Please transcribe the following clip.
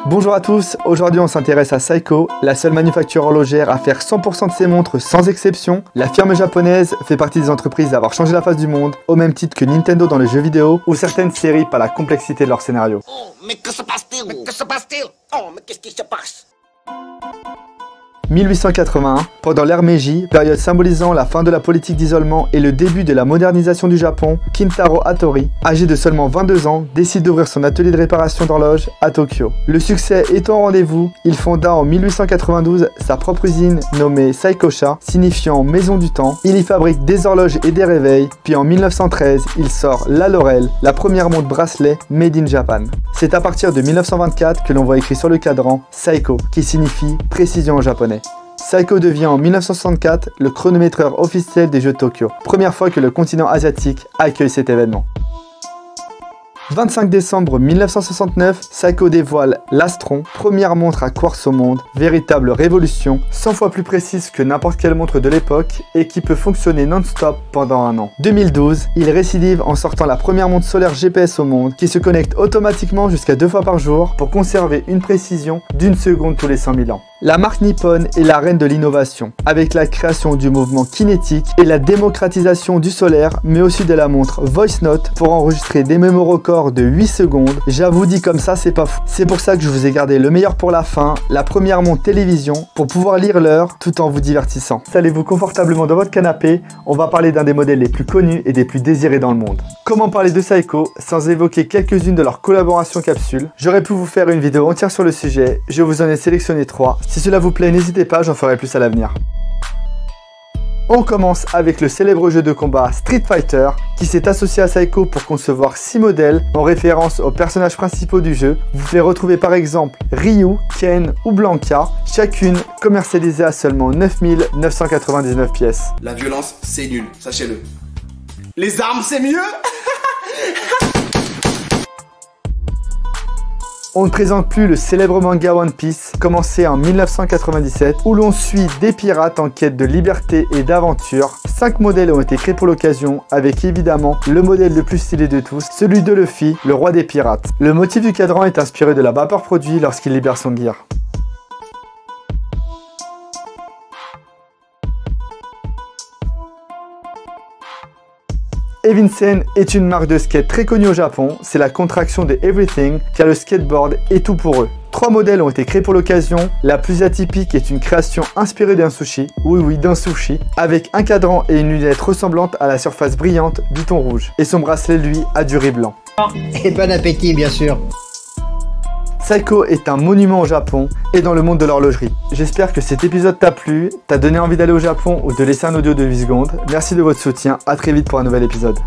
Bonjour à tous, aujourd'hui on s'intéresse à Seiko, la seule manufacture horlogère à faire 100% de ses montres sans exception. La firme japonaise fait partie des entreprises à avoir changé la face du monde, au même titre que Nintendo dans les jeux vidéo, ou certaines séries par la complexité de leur scénario. Oh, mais que se passe-t-il? Mais que se passe-t-il? Oh, mais qu'est-ce qui se passe? 1881, pendant l'ère Meiji, période symbolisant la fin de la politique d'isolement et le début de la modernisation du Japon, Kintaro Hattori, âgé de seulement 22 ans, décide d'ouvrir son atelier de réparation d'horloges à Tokyo. Le succès étant au rendez-vous, il fonda en 1892 sa propre usine nommée Saikosha, signifiant maison du temps. Il y fabrique des horloges et des réveils, puis en 1913, il sort la Laurel, la première montre bracelet made in Japan. C'est à partir de 1924 que l'on voit écrit sur le cadran Seiko, qui signifie précision en japonais. Seiko devient en 1964 le chronométreur officiel des Jeux de Tokyo, première fois que le continent asiatique accueille cet événement. 25 décembre 1969, Seiko dévoile l'Astron, première montre à quartz au monde, véritable révolution, 100 fois plus précise que n'importe quelle montre de l'époque et qui peut fonctionner non-stop pendant un an. 2012, il récidive en sortant la première montre solaire GPS au monde qui se connecte automatiquement jusqu'à 2 fois par jour pour conserver une précision d'1 seconde tous les 100 000 ans. La marque Nippon est la reine de l'innovation, avec la création du mouvement kinétique et la démocratisation du solaire, mais aussi de la montre Voice Note pour enregistrer des mémos records de 8 secondes. J'avoue dit comme ça, c'est pas fou. C'est pour ça que je vous ai gardé le meilleur pour la fin, la première montre télévision, pour pouvoir lire l'heure tout en vous divertissant. Installez-vous confortablement dans votre canapé, on va parler d'un des modèles les plus connus et des plus désirés dans le monde. Comment parler de Seiko sans évoquer quelques-unes de leurs collaborations capsules? J'aurais pu vous faire une vidéo entière sur le sujet, je vous en ai sélectionné 3. Si cela vous plaît, n'hésitez pas, j'en ferai plus à l'avenir. On commence avec le célèbre jeu de combat Street Fighter qui s'est associé à Seiko pour concevoir 6 modèles en référence aux personnages principaux du jeu. Vous pouvez retrouver par exemple Ryu, Ken ou Blanka, chacune commercialisée à seulement 9 999 pièces. La violence, c'est nul, sachez-le. Les armes, c'est mieux. On ne présente plus le célèbre manga One Piece, commencé en 1997, où l'on suit des pirates en quête de liberté et d'aventure. 5 modèles ont été créés pour l'occasion, avec évidemment le modèle le plus stylé de tous, celui de Luffy, le roi des pirates. Le motif du cadran est inspiré de la vapeur produite lorsqu'il libère son gear. Evinsen est une marque de skate très connue au Japon, c'est la contraction de Everything car le skateboard est tout pour eux. 3 modèles ont été créés pour l'occasion, la plus atypique est une création inspirée d'un sushi, oui d'un sushi, avec un cadran et une lunette ressemblante à la surface brillante du thon rouge. Et son bracelet lui a du riz blanc. Et bon appétit bien sûr. Seiko est un monument au Japon et dans le monde de l'horlogerie. J'espère que cet épisode t'a plu, t'a donné envie d'aller au Japon ou de laisser un audio de 8 secondes. Merci de votre soutien, à très vite pour un nouvel épisode.